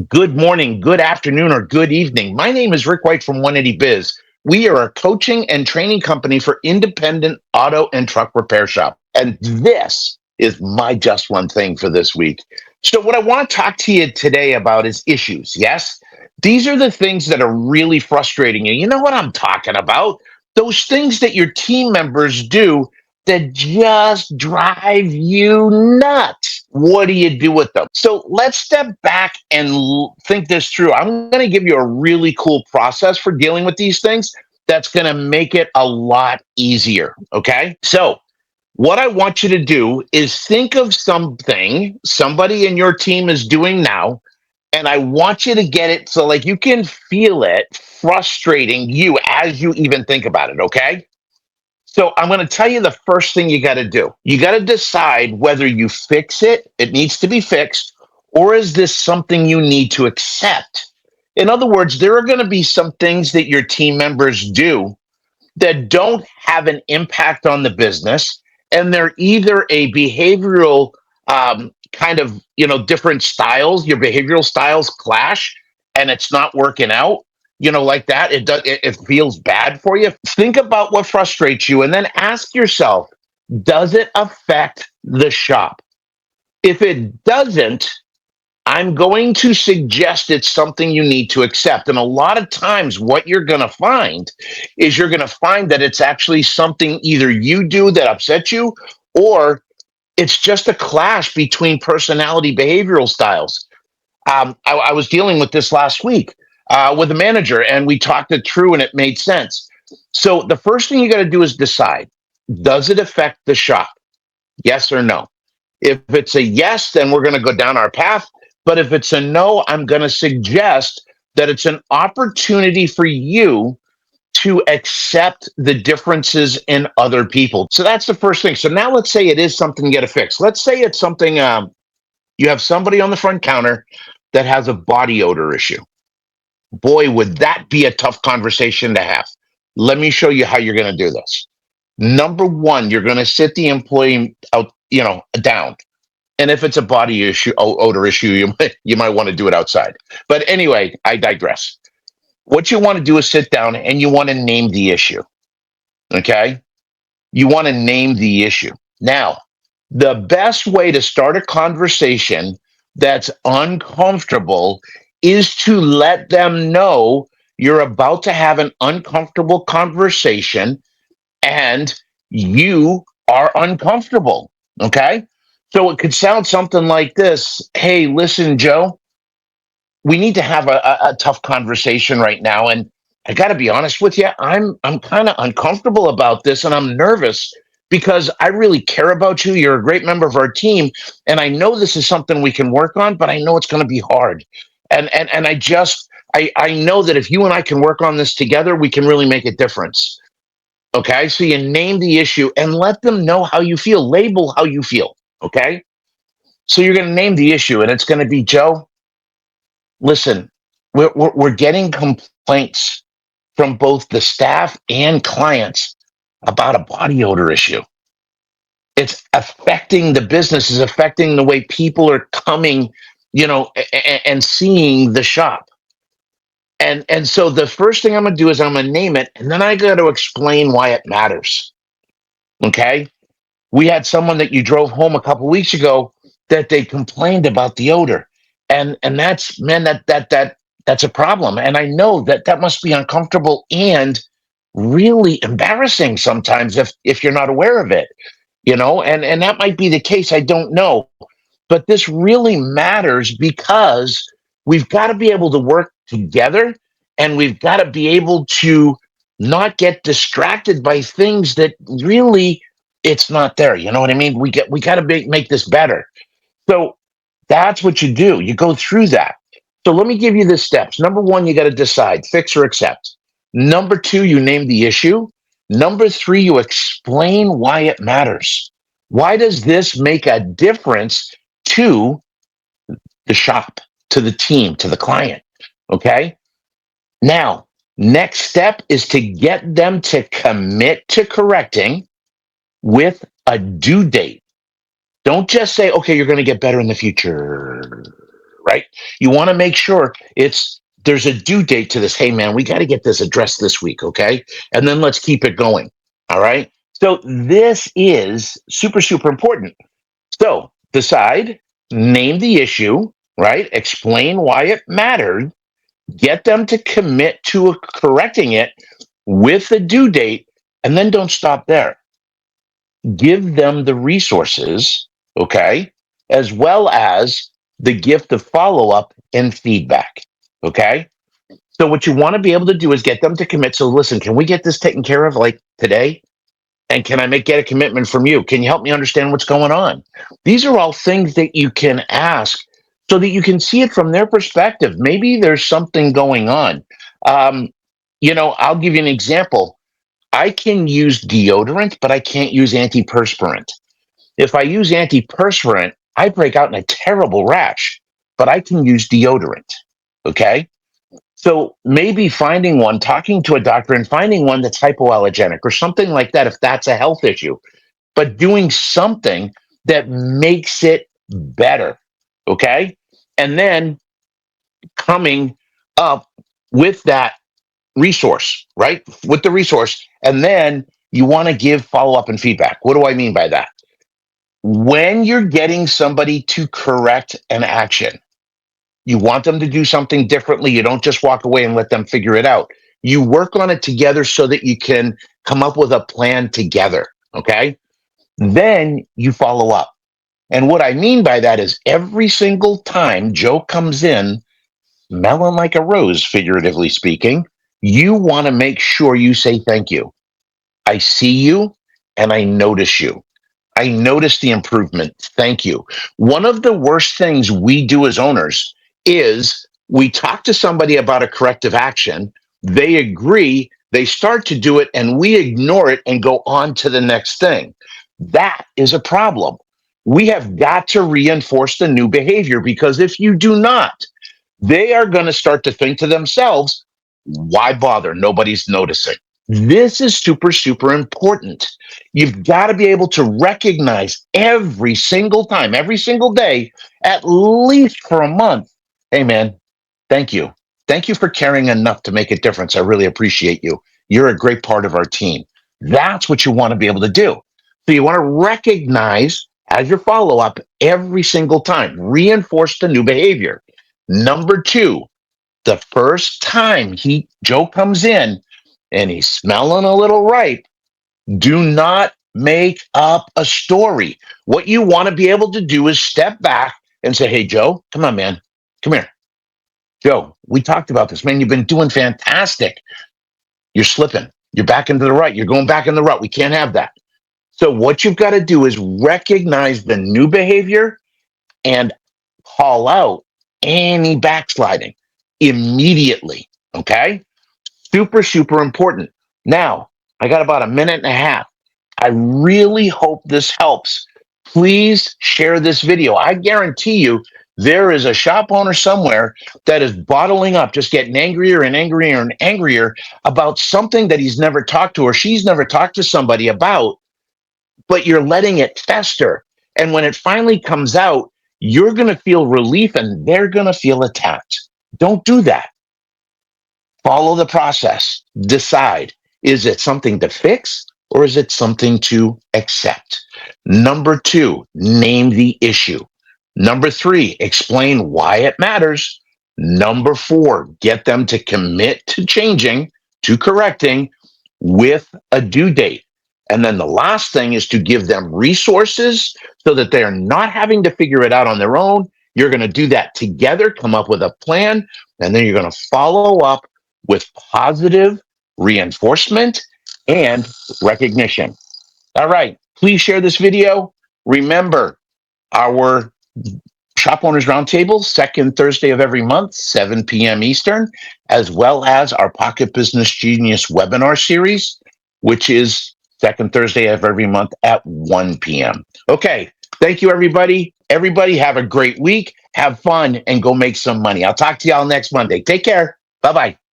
Good morning, good afternoon, or good evening. My name is Rick White from 180 Biz. We are a coaching and training company for independent auto and truck repair shop. And this is my just one thing for this week. So, what I want to talk to you today about is issues. Yes, these are the things that are really frustrating you. You know what I'm talking about? Those things that your team members do that just drive you nuts. What do you do with them? So let's step back and think this through. I'm going to give you a really cool process for dealing with these things that's going to make it a lot easier. Okay. So, what I want you to do is think of something somebody in your team is doing now, and I want you to get it so like you can feel it frustrating you as you even think about it. Okay. So I'm going to tell you the first thing you got to do. You got to decide whether you fix it, it needs to be fixed, or is this something you need to accept? In other words, there are going to be some things that your team members do that don't have an impact on the business, and they're either a behavioral kind of, different styles, your behavioral styles clash, and it's not working out, like that. It feels bad for you. Think about what frustrates you and then ask yourself, does it affect the shop? If it doesn't, I'm going to suggest it's something you need to accept. And a lot of times, what you're going to find is you're going to find that it's actually something either you do that upsets you, or it's just a clash between personality behavioral styles. I was dealing with this last week with a manager, and we talked it through, and it made sense. So the first thing you got to do is decide, does it affect the shop? Yes or no? If it's a yes, then we're going to go down our path. But if it's a no, I'm going to suggest that it's an opportunity for you to accept the differences in other people. So that's the first thing. So now let's say it is something you got to fix. Let's say it's something you have somebody on the front counter that has a body odor issue. Boy, would that be a tough conversation to have. Let me show you how you're going to do this. Number one, you're going to sit the employee out, down. And if it's a body issue, odor issue, you might want to do it outside. But anyway, I digress. What you want to do is sit down and you want to name the issue. Okay? You want to name the issue. Now, the best way to start a conversation that's uncomfortable is to let them know you're about to have an uncomfortable conversation and you are uncomfortable. Okay? So it could sound something like this. Hey, listen, Joe, we need to have a tough conversation right now. And I got to be honest with you, I'm kind of uncomfortable about this, and I'm nervous because I really care about you. You're a great member of our team, and I know this is something we can work on, but I know it's going to be hard. And I know that if you and I can work on this together, we can really make a difference. Okay, so you name the issue and let them know how you feel. Label how you feel. Okay, so you're going to name the issue, and it's going to be, Joe, listen, we're getting complaints from both the staff and clients about a body odor issue. It's affecting the business, is affecting the way people are coming, and seeing the shop. And so the first thing I'm going to do is I'm going to name it, and then I got to explain why it matters. Okay? We had someone that you drove home a couple weeks ago that they complained about the odor. And that's, man, that's a problem. And I know that must be uncomfortable and really embarrassing sometimes if you're not aware of it, and that might be the case. I don't know. But this really matters because we've got to be able to work together, and we've got to be able to not get distracted by things that really it's not there. You know what I mean? We got to make this better. So that's what you do. You go through that. So let me give you the steps. Number one, you got to decide, fix or accept. Number two, you name the issue. Number three, you explain why it matters. Why does this make a difference to the shop, to the team, to the client? Okay. Now, next step is to get them to commit to correcting with a due date. Don't just say, okay, you're going to get better in the future. right? You want to make sure there's a due date to this. Hey, man, we got to get this addressed this week, okay? And then let's keep it going. All right. So this is super, super important. So decide, name the issue, right? Explain why it mattered, get them to commit to correcting it with a due date, and then don't stop there. Give them the resources, okay, as well as the gift of follow up and feedback, okay? So, what you want to be able to do is get them to commit. So, listen, can we get this taken care of like today? And can I get a commitment from you? Can you help me understand what's going on? These are all things that you can ask so that you can see it from their perspective. Maybe there's something going on. Um, I'll give you an example. I can use deodorant, but I can't use antiperspirant. If I use antiperspirant, I break out in a terrible rash, but I can use deodorant. Okay. So maybe finding one, talking to a doctor and finding one that's hypoallergenic or something like that, if that's a health issue, but doing something that makes it better. Okay. And then coming up with that resource, right? With the resource. And then you want to give follow up and feedback. What do I mean by that? When you're getting somebody to correct an action, you want them to do something differently. You don't just walk away and let them figure it out. You work on it together so that you can come up with a plan together. Okay. Then you follow up. And what I mean by that is every single time Joe comes in smelling like a rose, figuratively speaking, you want to make sure you say thank you. I see you and I notice you. I notice the improvement. Thank you. One of the worst things we do as owners is we talk to somebody about a corrective action. They agree, they start to do it, and we ignore it and go on to the next thing. That is a problem. We have got to reinforce the new behavior because if you do not, they are going to start to think to themselves, why bother? Nobody's noticing. This is super, super important. You've got to be able to recognize every single time, every single day, at least for a month. Hey, man, thank you. Thank you for caring enough to make a difference. I really appreciate you. You're a great part of our team. That's what you want to be able to do. So you want to recognize as your follow up every single time, reinforce the new behavior. Number two, the first time Joe comes in and he's smelling a little ripe, do not make up a story. What you want to be able to do is step back and say, hey, Joe, come on, man. Come here. Joe, we talked about this, man. You've been doing fantastic. You're slipping. You're back into the rut. You're going back in the rut. We can't have that. So what you've got to do is recognize the new behavior and call out any backsliding immediately. Okay? Super, super important. Now, I got about a minute and a half. I really hope this helps. Please share this video. I guarantee you there is a shop owner somewhere that is bottling up, just getting angrier and angrier and angrier about something that he's never talked to or she's never talked to somebody about, but you're letting it fester. And when it finally comes out, you're going to feel relief and they're going to feel attacked. Don't do that. Follow the process. Decide, is it something to fix or is it something to accept? Number two, name the issue. Number three, explain why it matters. Number four, get them to commit to changing, to correcting with a due date. And then the last thing is to give them resources so that they are not having to figure it out on their own. You're going to do that together, come up with a plan, and then you're going to follow up with positive reinforcement and recognition. All right, please share this video. Remember, our Shop Owners Roundtable, second Thursday of every month, 7 p.m. Eastern, as well as our Pocket Business Genius webinar series, which is second Thursday of every month at 1 p.m. Okay, thank you, everybody. Everybody have a great week, have fun, and go make some money. I'll talk to y'all next Monday. Take care. Bye-bye.